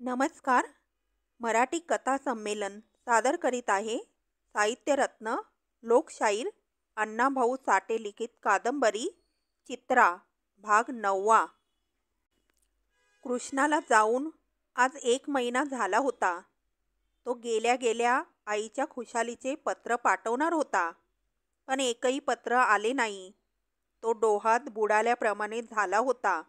नमस्कार. मराठी कथा संमेलन सादर करीत आहे साहित्यरत्न लोकशाहीर अण्णाभाऊ साठे लिखित कादंबरी चित्रा भाग 9. कृष्णाला जाऊन आज 1 महिना झाला होता. तो गेल्या गेल्या आईच्या खुशालीचे पत्र पाठवणार होता, पण एकही पत्र आले नाही. तो डोहात बुडाल्याप्रमाणे झाला होता.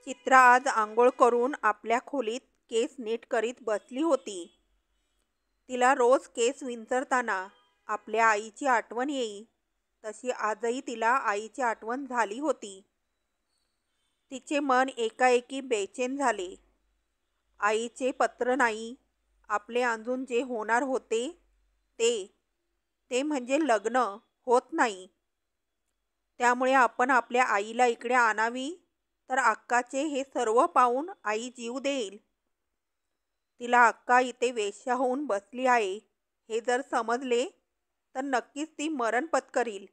चित्रा आज आंघोळ करून आपल्या खोलीत केस नीट करीत बसली होती. तिला रोज केस विंचरताना आपल्या आईची आठवण येई, तशी आजही तिला आईची आठवण झाली होती. तिचे मन एकाएकी बेचैन झाले. आईचे पत्र नाही. आपले अजून जे होणार होते ते म्हणजे लग्न होत नाही. त्यामुळे आपण आपल्या आईला इकडे आणावी, तर अक्काचे हे सर्व पाहून आई जीव देईल. तिला अक्का इथे वेश्या होऊन बसली आहे हे जर समजले तर नक्कीच ती मरण पत्करील.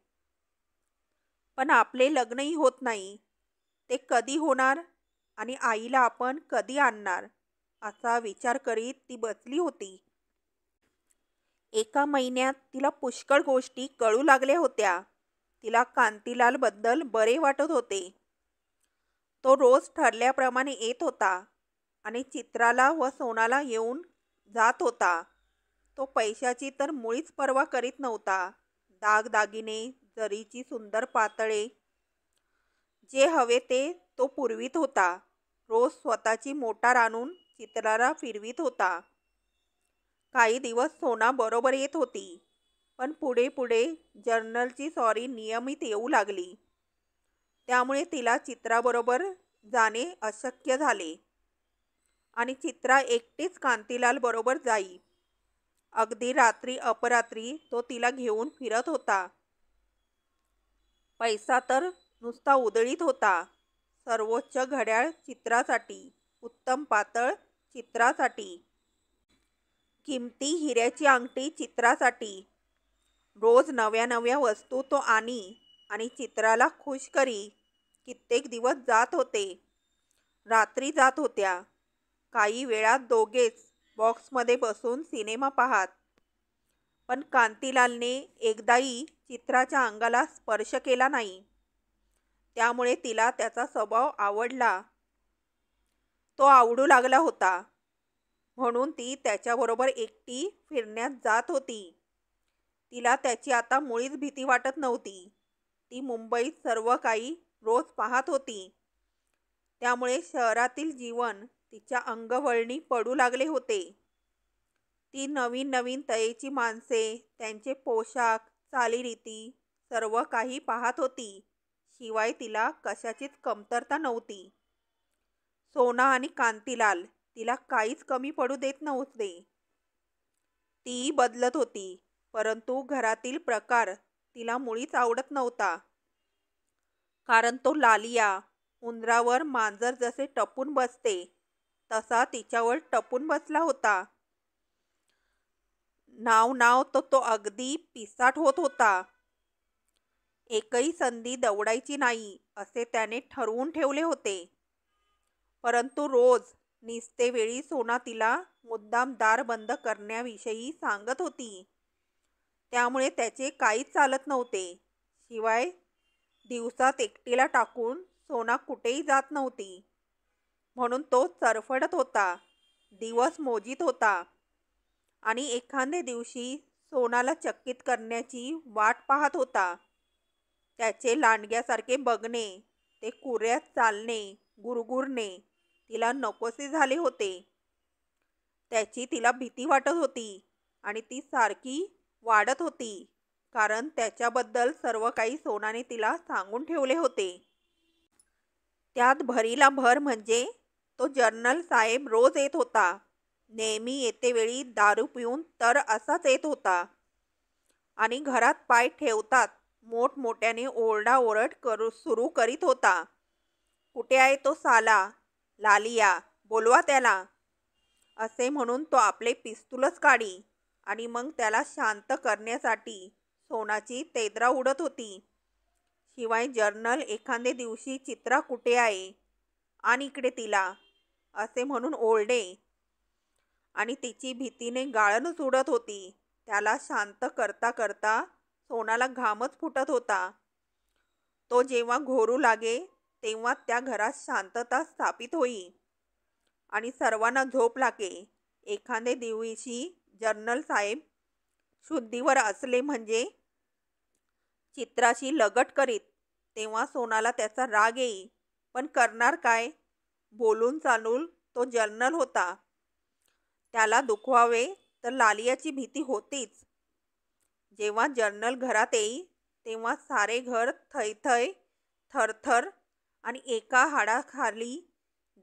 पण आपले लग्नही होत नाही. ते कधी होणार आणि आईला आपण कधी आणणार असा विचार करीत ती बसली होती. एका महिन्यात तिला पुष्कळ गोष्टी कळू लागल्या होत्या. तिला कांतीलाल बद्दल बरे वाटत होते. तो रोज ठरल्याप्रमाणे येत होता आणि चित्राला व सोनाला येऊन जात होता. तो पैशाची तर मुळीच पर्वा करीत नव्हता. दागदागिने, जरीची सुंदर पातळे, जे हवे ते तो पुरवीत होता. रोज स्वतःची मोटार आणून चित्राला फिरवीत होता. काही दिवस सोना बरोबर येत होती, पण पुढे पुढे जर्नलची सॉरी नियमित येऊ लागली. त्यामुळे तिला चित्राबरोबर जाणे अशक्य झाले आणि चित्रा एकटीच कांतीलाल बरोबर जाई. अगदी रात्री अपरात्री तो तिला घेऊन फिरत होता. पैसा तर नुसता उधळीत होता. सर्वोच्च घड्याळ चित्रासाठी, उत्तम पातळ चित्रासाठी, किमती हिऱ्याची अंगठी चित्रासाठी. रोज नव्या नव्या वस्तू तो आणि चित्राला खुश करी. कित्येक दिवस जात होते. रात्री जात होत्या. काही वेळात दोघेच बॉक्समध्ये बसून सिनेमा पाहत. पण कांतीलालने एकदाही चित्राच्या अंगाला स्पर्श केला नाही. त्यामुळे तिला त्याचा स्वभाव आवडला. तो आवडू लागला होता. म्हणून ती त्याच्याबरोबर एकटी फिरण्यात जात होती. तिला त्याची आता मुळीच भीती वाटत नव्हती. ती मुंबईत सर्व काही रोज पाहत होती. त्यामुळे शहरातील जीवन तिच्या अंगवळणी पडू लागले होते. ती नवीन नवीन तऱ्हेची माणसे, त्यांचे पोशाख, चालीरीती सर्व काही पाहत होती. शिवाय तिला कशाचीच कमतरता नव्हती. सोना आणि कांतीलाल तिला काहीच कमी पडू देत नव्हते. ती बदलत होती, परंतु घरातील प्रकार तिला मुळीच आवडत नव्हता. कारण तो लालिया उंदरावर मांजर जसे टपून बसते तसा तिच्यावर टपून बसला होता. नाव तो अगदी पिसाट होत होता. एकही संधी दवडायची नाही असे त्याने ठरवून ठेवले होते. परंतु रोज निसते वेळी सोना तिला मुद्दाम दार बंद करण्याविषयी सांगत होती. त्यामुळे त्याचे काहीच चालत नव्हते. शिवाय दिवसात एकटीला टाकून सोना कुठेही जात नव्हती. म्हणून तो चरफडत होता, दिवस मोजीत होता आणि एखाद्या दिवशी सोनाला चकित करण्याची वाट पाहत होता. त्याचे लांडग्यासारखे बघणे, ते कुऱ्यात चालणे, गुरगुरणे तिला नकोसे झाले होते. त्याची तिला भीती वाटत होती आणि ती सारखी वाढत होती, कारण त्याच्याबद्दल सर्व काही सोनाने तिला सांगून ठेवले होते. त्यात भरीला भर म्हणजे तो जर्नल साहेब रोज येत होता. नेहमी येतेवेळी दारू पिऊन तर असाच येत होता आणि घरात पाय ठेवतात मोठमोठ्याने ओरडाओरड सुरू करीत होता. कुठे आहे तो साला लालिया, बोलवा त्याला, असे म्हणून तो आपले पिस्तूलच काढी आणि मग त्याला शांत करण्यासाठी सोनाची तेदरा उडत होती. शिवाय जर्नल एखादे दिवशी चित्रा कुठे आहे आणि इकडे तिला असे म्हणून ओरडे आणि तिची भीतीने गाळण सुटत होती. त्याला शांत करता करता सोनाला घामच फुटत होता. तो जेव्हा घोरू लागे तेव्हा त्या घरात शांतता स्थापित होई आणि सर्वांना झोप लागे. एखादे दिवशी जनरल साहेब शुद्धीवर असले म्हणजे चित्राशी लगट करीत तेव्हा सोनाला त्याचा राग येई. पण करणार काय? बोलून चालून तो जनरल होता. त्याला दुखवावे तर लालियाची भीती होतीच. जेव्हा जनरल घरात येई तेव्हा सारे घर थैथै थरथर आणि एका हाडाखाली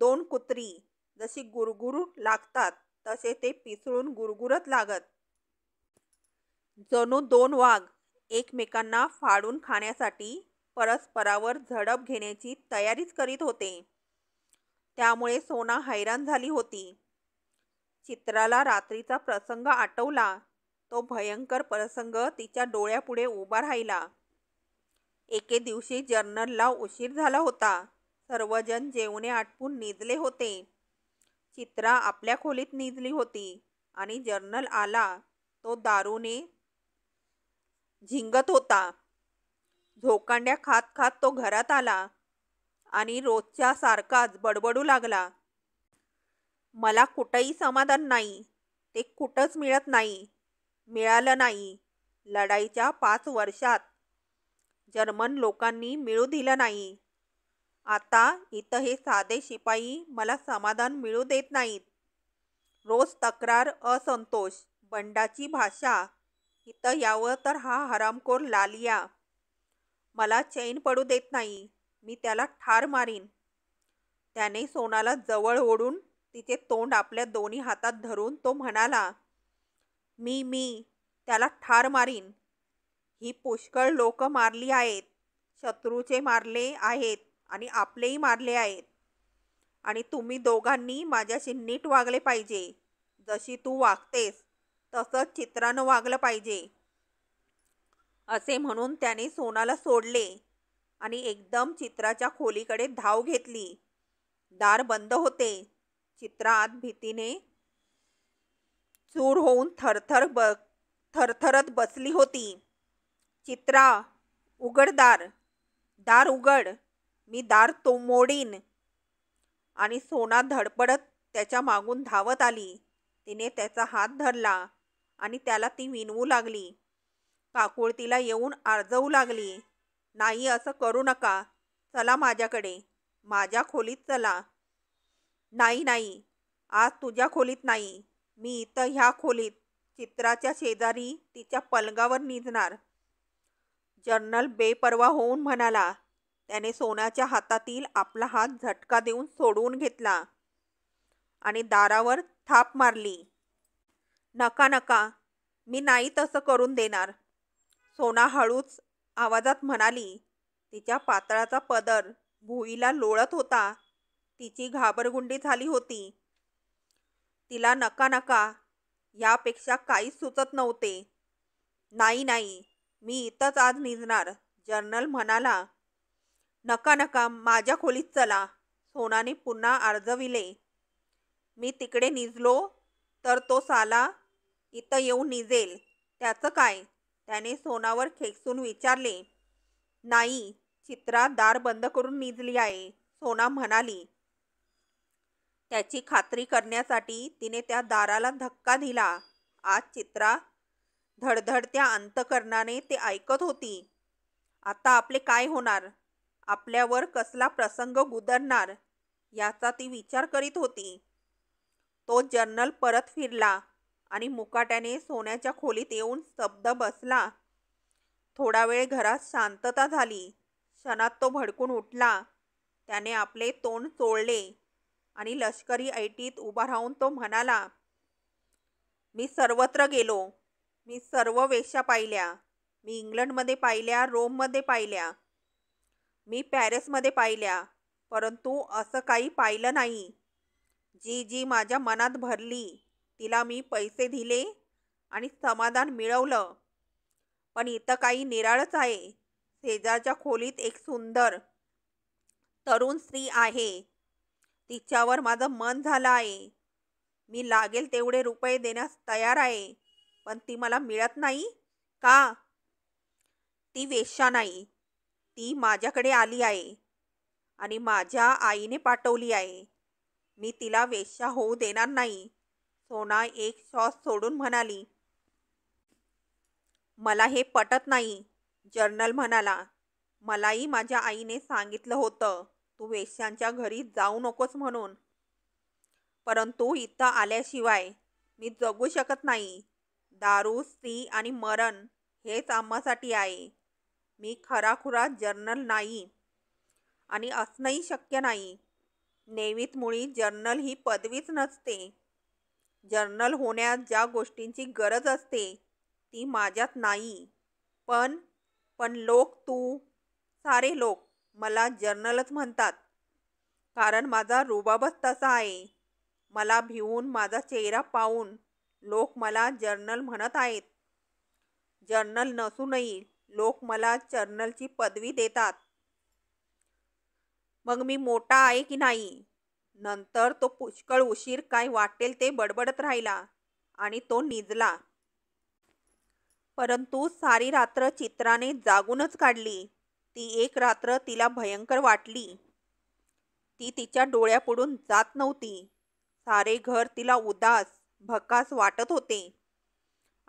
दोन कुत्री जशी गुरगुरू लागतात तसे ते पिसळून गुरगुरत लागत. जणू दोन वाघ एकमेकांना फाडून खाण्यासाठी परस्परावर झडप घेण्याची तयारीच करीत होते. त्यामुळे सोना हैराण झाली होती. चित्राला रात्रीचा प्रसंग आठवला. तो भयंकर प्रसंग तिच्या डोळ्यापुढे उभा राहिला. एके दिवशी जनरलला उशीर झाला होता. सर्वजण जेवणे आटपून निजले होते. चित्रा आपल्या खोलीत निजली होती आणि जनरल आला. तो दारूने झिंगत होता. झोकांड्या खात खात तो घरात आला आणि रोजच्या सारखाच बडबडू लागला. मला कुठंही समाधान नाही. ते कुठंच मिळत नाही. मिळालं नाही. लढाईच्या 5 वर्षात जर्मन लोकांनी मिळू दिलं नाही. आता इथं हे साधे शिपाई मला समाधान मिळू देत नाहीत. रोज तक्रार, असंतोष, बंडाची भाषा. इथं यावं तर हा हरामखोर लालिया मला चैन पडू देत नाही. मी त्याला ठार मारीन. त्याने सोनाला जवळ ओढून तिचे तोंड आपल्या दोन्ही हातात धरून तो म्हणाला, मी त्याला ठार मारीन. ही पुष्कळ लोक मारली आहेत. शत्रूचे मारले आहेत आणि आपलेही मारले आहेत. आणि तुम्ही दोघांनी माझ्याशी नीट वागले पाहिजे. जशी तू वागतेस तसंच चित्रानं वागलं पाहिजे. असे म्हणून त्याने सोनाला सोडले आणि एकदम चित्राच्या खोलीकडे धाव घेतली. दार बंद होते. चित्रा आत भीतीने चूर होऊन थरथरत बसली होती. चित्रा, उघड दार. दार उघड. मी दार तो मोडीन. आणि सोना धडपडत त्याच्या मागून धावत आली. तिने त्याचा हात धरला आणि त्याला ती विनवू लागली. काकुळतीला येऊन आर्जवू लागली. नाही, असं करू नका. चला माझ्याकडे. माझ्या खोलीत चला. नाही, आज तुझ्या खोलीत नाही. मी इथं ह्या खोलीत चित्राच्या शेजारी तिच्या पलंगावर निजणार. जनरल बेपर्वा होऊन म्हणाला. त्याने सोन्याच्या हातातील आपला हात झटका देऊन सोडवून घेतला आणि दारावर थाप मारली. नका, मी नाही तसं करून देणार. सोना हळूच आवाजात म्हणाली. तिच्या पातळाचा पदर भुईला लोळत होता. तिची घाबरगुंडी झाली होती. तिला नका यापेक्षा काहीच सुचत नव्हते. नाही, मी इथंच आज निजणार. जनरल म्हणाला. नका, माझ्या खोलीत चला. सोनाने पुन्हा आर्जविले. मी तिकडे निजलो तर तो साला इथं येऊन निजेल. त्याचं काय? त्याने सोनावर खेकसून विचारले. नाही, चित्रा दार बंद करून निजली आहे, सोना म्हणाली. त्याची खात्री करण्यासाठी तिने त्या दाराला धक्का दिला. आज चित्रा धडधडत्या अंतकरणाने ते ऐकत होती. आता आपले काय होणार? आपल्यावर कसला प्रसंग गुदरणार याचा ती विचार करीत होती. तो जनरल परत फिरला आणि मुकाट्याने सोन्याच्या खोलीत येऊन स्तब्ध बसला. थोडा वेळ घरात शांतता झाली. क्षणात तो भडकून उठला. त्याने आपले तोंड चोळले आणि लष्करी ऐटीत उभा राहून तो म्हणाला. मी सर्वत्र गेलो. मी सर्व वेश्या पाहिल्या. मी इंग्लंडमध्ये पाहिल्या, रोममध्ये पाहिल्या, मी पॅरिसमध्ये पाहिल्या, परंतु असं काही पाहिलं नाही. जी माझ्या मनात भरली तिला मी पैसे दिले आणि समाधान मिळवलं. पण इथं काही निराळच आहे. शेजारच्या खोलीत एक सुंदर तरुण स्त्री आहे. तिच्यावर माझं मन झालं आहे. मी लागेल तेवढे रुपये देण्यास तयार आहे, पण ती मला मिळत नाही का? ती वेश्या नाही, ती माझ्याकडे आली आहे आणि माझ्या आईने पाठवली आहे. मी तिला वेश्या होऊ देणार नाही. सोना एक श्वास सोडून म्हणाली. मला हे पटत नाही, जर्नल म्हणाला. मलाही माझ्या आईने सांगितलं होतं तू वेश्यांच्या घरी जाऊ नकोस म्हणून, परंतु इथं आल्याशिवाय मी जगू शकत नाही. दारू, स्त्री आणि मरण हेच आम्हासाठी आहे. मी खराखुरा जर्नल नाही आणि असणंही शक्य नाही. नेव्हीत मुळी जर्नल ही पदवीच नसते. जर्नल होण्यात ज्या गोष्टींची गरज असते ती माझ्यात नाही. पण पण लोक, तू, सारे लोक मला जर्नलच म्हणतात, कारण माझा रुबाबच तसा आहे. मला भिवून माझा चेहरा पाहून लोक मला जर्नल म्हणत आहेत. जर्नल नसूनही लोक मला जर्नलची पदवी देतात. मग मी मोठा आहे की नाही? नंतर तो पुष्कळ उशीर काय वाटेल ते बडबडत राहिला आणि तो निजला. परंतु सारी रात्र चित्राने जागूनच काढली. ती एक रात्र तिला भयंकर वाटली. ती तिच्या डोळ्यापुढून जात नव्हती. सारे घर तिला उदास, भकास वाटत होते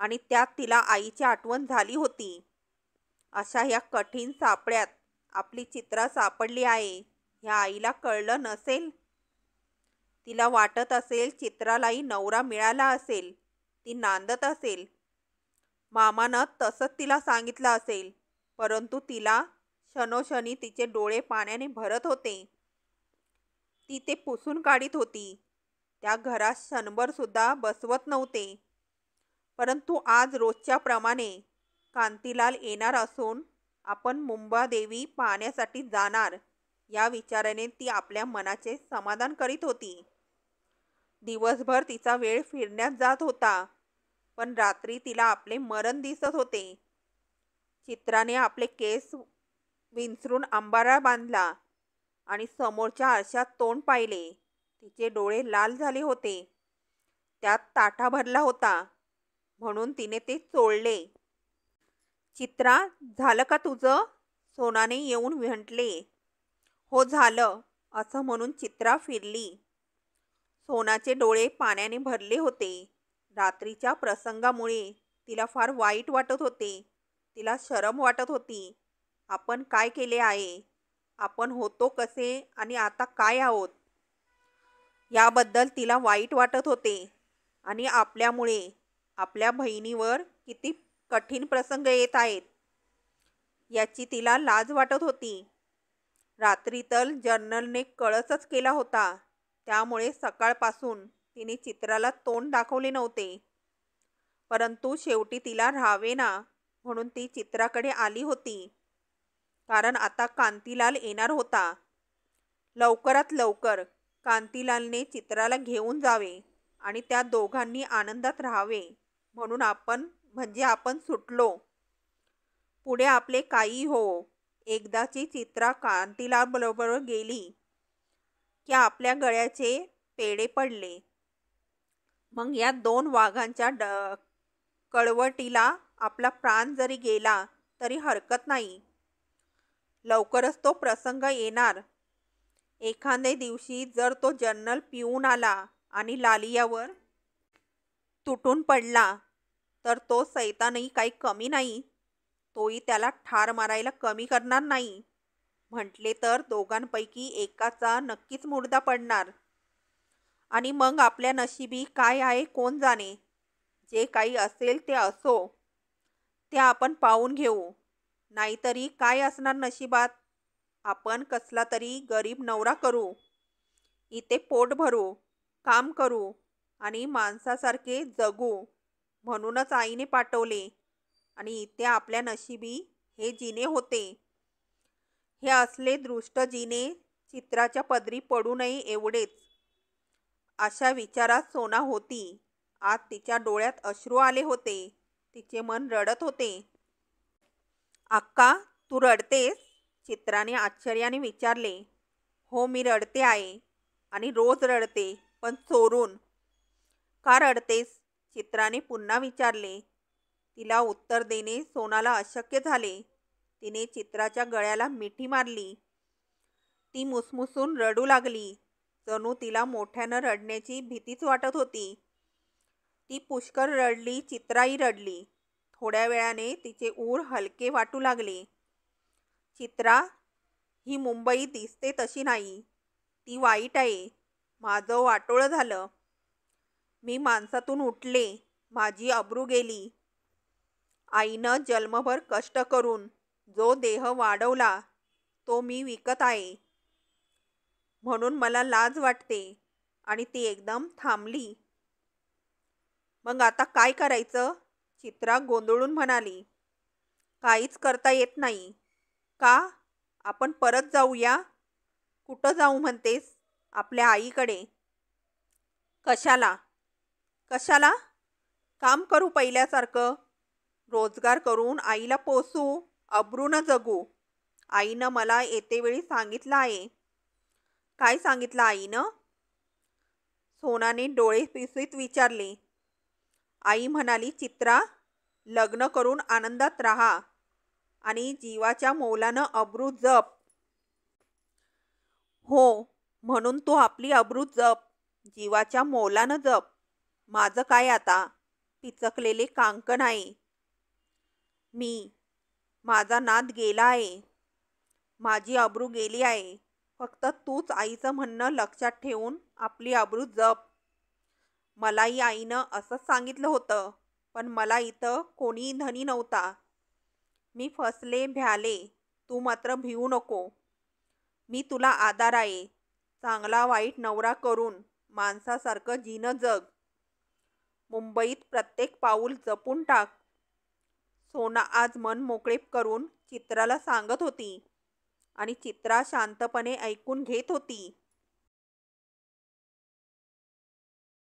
आणि त्यात तिला आईची आठवण झाली होती. अशा ह्या कठीण सापड्यात आपली चित्रा सापडली आहे ह्या आईला कळलं नसेल. तिला वाटत असेल चित्रालाही नवरा मिळाला असेल, ती नांदत असेल. मामानं तसंच तिला सांगितलं असेल, परंतु तिला क्षणोक्षणी तिचे डोळे पाण्याने भरत होते. ती ते पुसून काढीत होती. त्या घरात क्षणभर सुद्धा बसवत नव्हते. परंतु आज रोजच्या प्रमाणे कांतीलाल येणार असून आपण मुंबादेवी पाहण्यासाठी जाणार या विचाराने ती आपल्या मनाचे समाधान करीत होती. दिवसभर तिचा वेळ फिरण्यात जात होता, पण रात्री तिला आपले मरण दिसत होते. चित्राने आपले केस विंचरून अंबारा बांधला आणि समोरच्या आरशात तोंड पाहिले. तिचे डोळे लाल झाले होते. त्यात ताठा भरला होता, म्हणून तिने ते चोळले. चित्रा, झालं का तुझं? सोनाने येऊन म्हटले. हो झालं, असं म्हणून चित्रा फिरली. सोनाचे डोळे पाण्याने भरले होते. रात्रीच्या प्रसंगामुळे तिला फार वाईट वाटत होते. तिला शरम वाटत होती. आपण काय केले आहे, आपण होतो कसे आणि आता काय आहोत, याबद्दल तिला वाईट वाटत होते. आणि आपल्यामुळे आपल्या बहिणीवर किती कठीण प्रसंग येत आहेत याची तिला लाज वाटत होती. रात्री तर जर्नलने कळसच केला होता, त्यामुळे सकाळपासून तिने चित्राला तोंड दाखवले नव्हते. परंतु शेवटी तिला राहावेना म्हणून ती चित्राकडे आली होती, कारण आता कांतीलाल येणार होता. लवकरात लवकर कांतीलालने चित्राला घेऊन जावे आणि त्या दोघांनी आनंदात राहावे म्हणून आपण सुटलो. पुढे आपले काही हो, एकदाची चित्रा कांतीलालबरोबर गेली की आपल्या गळ्याचे पेढे पडले. मग या दोन वाघांच्या कळवटीला आपला प्राण जरी गेला तरी हरकत नाही. लवकरच तो प्रसंग येणार. एखाद्या दिवशी जर तो जर्नल पिऊन आला आणि लालियावर तुटून पडला तर तो सैतानही काही कमी नाही. तोही त्याला ठार मारायला कमी करणार नाही. म्हटले तर दोघांपैकी एकाचा नक्कीच मुर्दा पडणार. आणि मग आपल्या नशिबी काय आहे कोण जाणे. जे काही असेल ते असो, ते आपण पाहून घेऊ. नाहीतरी काय असणार नशिबात. आपण कसला तरी गरीब नवरा करू, इथे पोट भरू, काम करू आणि माणसासारखे जगू. म्हणूनच आईने पाठवले आणि इथे आपल्या नशिबी हे जिने होते. हे असले दृष्ट जिने चित्राच्या पदरी पडू नये एवढेच. अशा विचारात सोना होती. आज तिच्या डोळ्यात अश्रू आले होते. तिचे मन रडत होते. अक्का, तू रडतेस? चित्राने आश्चर्याने विचारले. हो, मी रडते आहे. आणि रोज रडते, पण चोरून. का रडतेस? चित्राने पुन्हा विचारले. तिला उत्तर देणे सोनाला अशक्य झाले. तिने चित्राच्या गळ्याला मिठी मारली. ती मुसमुसून रडू लागली. जणू तिला मोठ्यानं रडण्याची भीतीच वाटत होती. ती पुष्कळ रडली. चित्राही रडली. थोड्या वेळाने तिचे ऊर हलके वाटू लागले. चित्रा, ही मुंबई दिसते तशी नाही. ती वाईट आहे. माझं वाटोळं झालं. मी माणसातून उठले. माझी अब्रू गेली. आईनं जन्मभर कष्ट करून जो देह वाढवला तो मी विकत आहे. म्हणून मला लाज वाटते. आणि ती एकदम थांबली. मग आता काय करायचं? चित्रा गोंधळून म्हणाली. काहीच करता येत नाही. का? आपण परत जाऊया. कुठं जाऊ म्हणतेस? आपल्या आईकडे. कशाला? कशाला? काम करू पहिल्यासारखं. रोजगार करून आईला पोसू. अब्रूनं जगू. आईनं मला येतेवेळी सांगितलं आहे. काय सांगितलं आईनं? सोनाने डोळे पिसवीत विचारले. आई म्हणाली, चित्रा, लग्न करून आनंदात राहा आणि जीवाच्या मौलानं अब्रू जप. हो, म्हणून तू आपली अब्रू जप. जीवाच्या मौलानं जप. माझं काय आता? पिचकलेले कांकण आहे. माझा नाद गेला आहे. माझी अब्रू गेली आहे. फक्त तूच आईचं म्हणणं लक्षात ठेवून आपली अब्रू जप. मलाही आईनं असंच सांगितलं होतं, पण मला इथं कोणी धनी नव्हता. मी फसले, भ्याले. तू मात्र भिवू नको. मी तुला आधार आहे. चांगला वाईट नवरा करून माणसासारखं जीणं जग. मुंबईत प्रत्येक पाऊल जपून टाक. सोना आज मन मोकळे करून चित्राला सांगत होती आणि चित्रा शांतपणे ऐकून घेत होती.